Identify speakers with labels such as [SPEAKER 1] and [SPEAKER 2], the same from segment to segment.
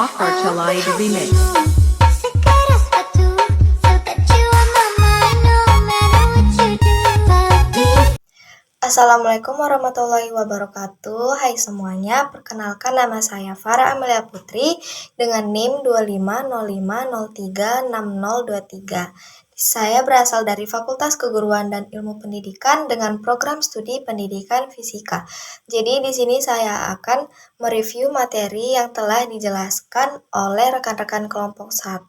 [SPEAKER 1] Offer Chalaid Remix.
[SPEAKER 2] Sekeras batu, so that you on my mind no matter what you do.
[SPEAKER 3] Assalamualaikum warahmatullahi wabarakatuh. Hai semuanya, perkenalkan nama saya Farah Amelia Putri dengan NIM 2505036023. Saya berasal dari Fakultas Keguruan dan Ilmu Pendidikan dengan program studi Pendidikan Fisika. Jadi di sini saya akan mereview materi yang telah dijelaskan oleh rekan-rekan kelompok 1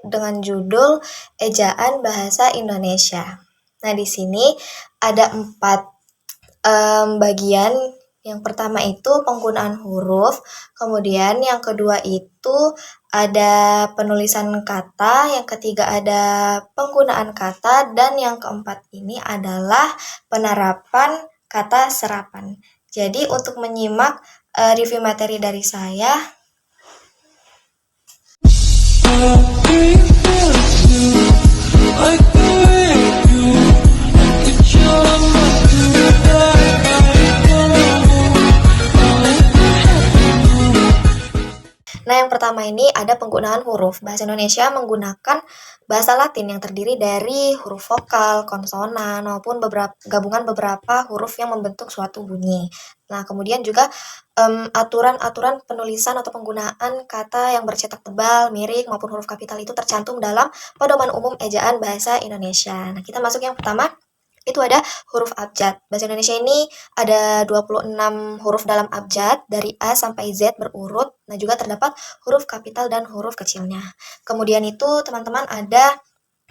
[SPEAKER 3] dengan judul Ejaan Bahasa Indonesia. Nah, di sini ada 4 bagian. Yang pertama itu penggunaan huruf, kemudian yang kedua itu ada penulisan kata, yang ketiga ada penggunaan kata, dan yang keempat ini adalah penerapan kata serapan. Jadi untuk menyimak review materi dari saya, nah, yang pertama ini ada penggunaan huruf. Bahasa Indonesia menggunakan bahasa Latin yang terdiri dari huruf vokal, konsonan, maupun gabungan beberapa huruf yang membentuk suatu bunyi. Nah, kemudian juga aturan-aturan penulisan atau penggunaan kata yang bercetak tebal, miring, maupun huruf kapital itu tercantum dalam Pedoman Umum Ejaan Bahasa Indonesia. Nah, kita masuk yang pertama. Itu ada huruf abjad. Bahasa Indonesia ini ada 26 huruf dalam abjad, dari A sampai Z berurut. Nah, juga terdapat huruf kapital dan huruf kecilnya. Kemudian itu teman-teman ada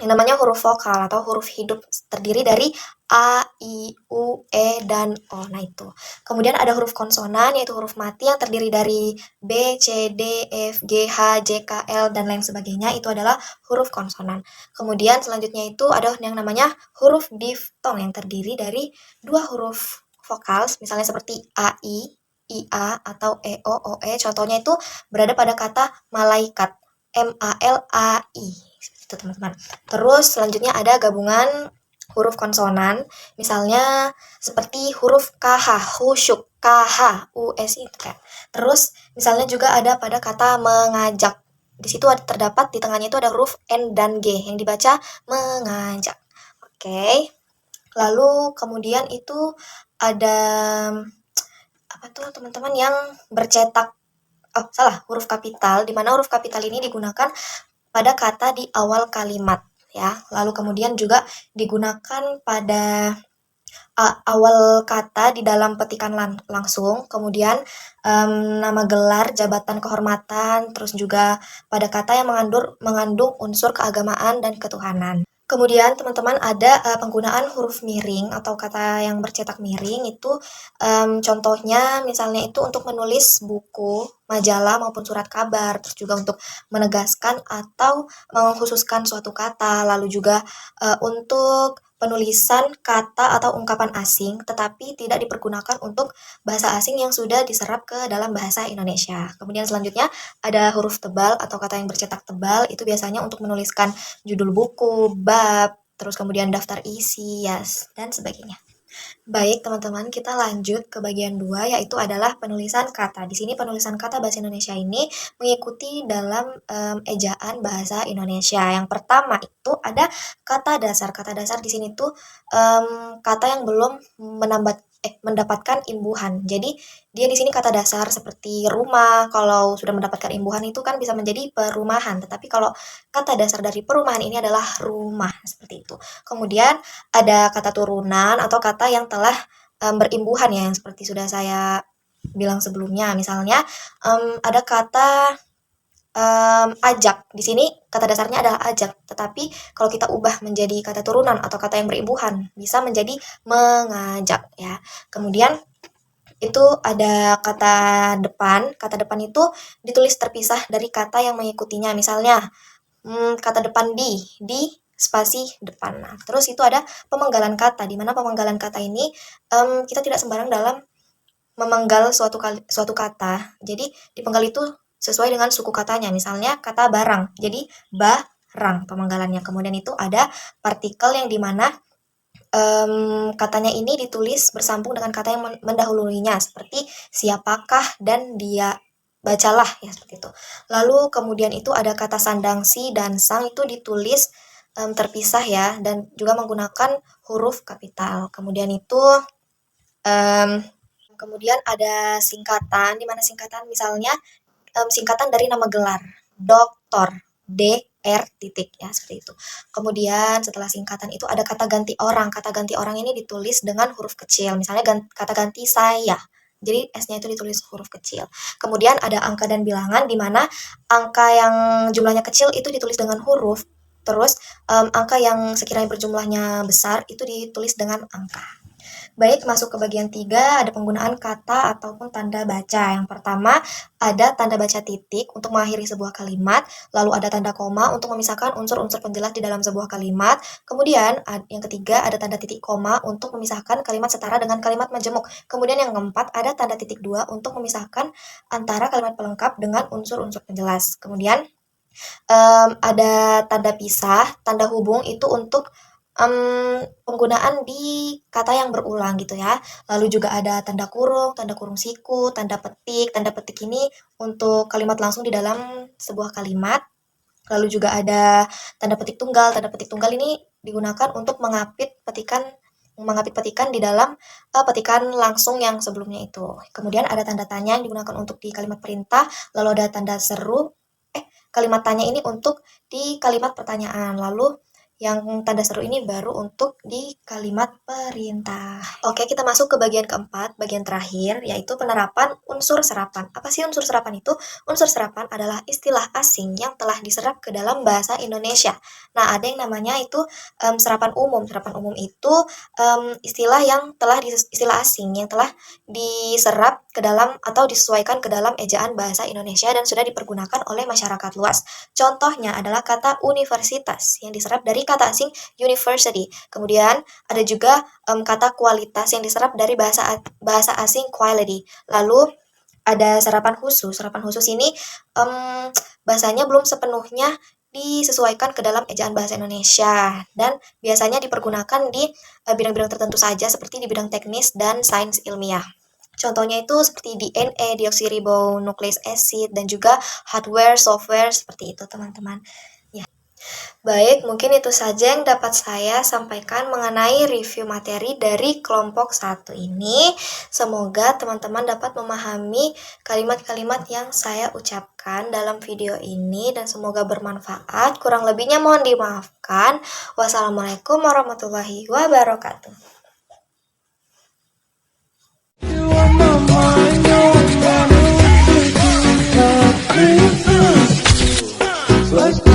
[SPEAKER 3] yang namanya huruf vokal atau huruf hidup, terdiri dari A, I, U, E, dan O. Nah, itu. Kemudian ada huruf konsonan, yaitu huruf mati yang terdiri dari B, C, D, F, G, H, J, K, L, dan lain sebagainya. Itu adalah huruf konsonan. Kemudian selanjutnya itu ada yang namanya huruf diftong yang terdiri dari 2 huruf vokal, misalnya seperti A, I, A, atau E, O, E. Contohnya itu berada pada kata malaikat, M-A-L-A-I. Itu teman-teman. Terus selanjutnya ada gabungan huruf konsonan, misalnya seperti huruf KH, khusyuk, KH, US itu kan. Terus misalnya juga ada pada kata mengajak. Di situ terdapat di tengahnya itu ada huruf N dan G yang dibaca mengajak. Oke. Lalu kemudian itu ada apa tuh teman-teman yang bercetak huruf kapital, di mana huruf kapital ini digunakan pada kata di awal kalimat ya. Lalu kemudian juga digunakan pada awal kata di dalam petikan langsung, kemudian nama gelar, jabatan kehormatan, terus juga pada kata yang mengandung unsur keagamaan dan ketuhanan. Kemudian teman-teman ada penggunaan huruf miring atau kata yang bercetak miring itu contohnya misalnya itu untuk menulis buku, majalah maupun surat kabar, terus juga untuk menegaskan atau mengkhususkan suatu kata, lalu juga untuk penulisan kata atau ungkapan asing tetapi tidak dipergunakan untuk bahasa asing yang sudah diserap ke dalam bahasa Indonesia. Kemudian selanjutnya ada huruf tebal atau kata yang bercetak tebal, itu biasanya untuk menuliskan judul buku, bab, terus kemudian daftar isi, dan sebagainya. Baik teman-teman, kita lanjut ke bagian 2, yaitu adalah penulisan kata. Di sini penulisan kata bahasa Indonesia ini mengikuti dalam ejaan bahasa Indonesia. Yang pertama itu ada kata dasar. Kata dasar di sini tuh kata yang belum mendapatkan imbuhan. Jadi dia di sini kata dasar seperti rumah. Kalau sudah mendapatkan imbuhan itu kan bisa menjadi perumahan. Tetapi kalau kata dasar dari perumahan ini adalah rumah, seperti itu. Kemudian ada kata turunan atau kata yang telah berimbuhan ya, yang seperti sudah saya bilang sebelumnya. Misalnya ada kata ajak. Di sini kata dasarnya adalah ajak, tetapi kalau kita ubah menjadi kata turunan atau kata yang berimbuhan bisa menjadi mengajak ya. Kemudian itu ada kata depan. Kata depan itu ditulis terpisah dari kata yang mengikutinya. Misalnya kata depan di spasi depan. Nah, terus itu ada pemenggalan kata, di mana pemenggalan kata ini kita tidak sembarang dalam memenggal suatu kata. Jadi dipenggal itu sesuai dengan suku katanya. Misalnya kata barang, jadi barang pemenggalannya. Kemudian itu ada partikel yang dimana katanya ini ditulis bersambung dengan kata yang mendahulunya, seperti siapakah dan dia. bacalah ya seperti itu. Lalu kemudian itu ada kata sandang si dan sang itu ditulis terpisah ya dan juga menggunakan huruf kapital. Kemudian itu kemudian ada singkatan, di mana singkatan misalnya singkatan dari nama gelar, Doktor, DR titik ya seperti itu. Kemudian setelah singkatan itu ada kata ganti orang. Kata ganti orang ini ditulis dengan huruf kecil. Misalnya kata ganti saya. Jadi S-nya itu ditulis huruf kecil. Kemudian ada angka dan bilangan di mana angka yang jumlahnya kecil itu ditulis dengan huruf. Terus angka yang sekiranya berjumlahnya besar itu ditulis dengan angka. Baik, masuk ke bagian 3, ada penggunaan kata ataupun tanda baca. Yang pertama, ada tanda baca titik untuk mengakhiri sebuah kalimat, lalu ada tanda koma untuk memisahkan unsur-unsur penjelas di dalam sebuah kalimat. Kemudian, yang ketiga, ada tanda titik koma untuk memisahkan kalimat setara dengan kalimat majemuk. Kemudian yang keempat, ada tanda titik 2 untuk memisahkan antara kalimat pelengkap dengan unsur-unsur penjelas. Kemudian, ada tanda pisah, tanda hubung itu untuk penggunaan di kata yang berulang gitu ya. Lalu juga ada tanda kurung siku, tanda petik ini untuk kalimat langsung di dalam sebuah kalimat. Lalu juga ada tanda petik tunggal ini digunakan untuk mengapit petikan di dalam petikan langsung yang sebelumnya itu. Kemudian ada tanda tanya yang digunakan untuk di kalimat perintah, lalu ada tanda seru, kalimat tanya ini untuk di kalimat pertanyaan, lalu yang tanda seru ini baru untuk di kalimat perintah. Oke, kita masuk ke bagian keempat, bagian terakhir, yaitu penerapan unsur serapan. Apa sih unsur serapan itu? Unsur serapan adalah istilah asing yang telah diserap ke dalam bahasa Indonesia. Nah, ada yang namanya itu serapan umum. Serapan umum itu istilah asing yang telah diserap ke dalam atau disesuaikan ke dalam ejaan bahasa Indonesia dan sudah dipergunakan oleh masyarakat luas. Contohnya adalah kata universitas yang diserap dari kata asing university. Kemudian ada juga kata kualitas yang diserap dari bahasa asing quality. Lalu ada serapan khusus. Serapan khusus ini bahasanya belum sepenuhnya disesuaikan ke dalam ejaan bahasa Indonesia dan biasanya dipergunakan di bidang-bidang tertentu saja seperti di bidang teknis dan sains ilmiah. Contohnya itu seperti DNA, deoksiribonukleik acid, dan juga hardware, software, seperti itu teman-teman. Ya. Baik, mungkin itu saja yang dapat saya sampaikan mengenai review materi dari kelompok 1 ini. Semoga teman-teman dapat memahami kalimat-kalimat yang saya ucapkan dalam video ini dan semoga bermanfaat. Kurang lebihnya mohon dimaafkan. Wassalamualaikum warahmatullahi wabarakatuh.
[SPEAKER 1] Let's go.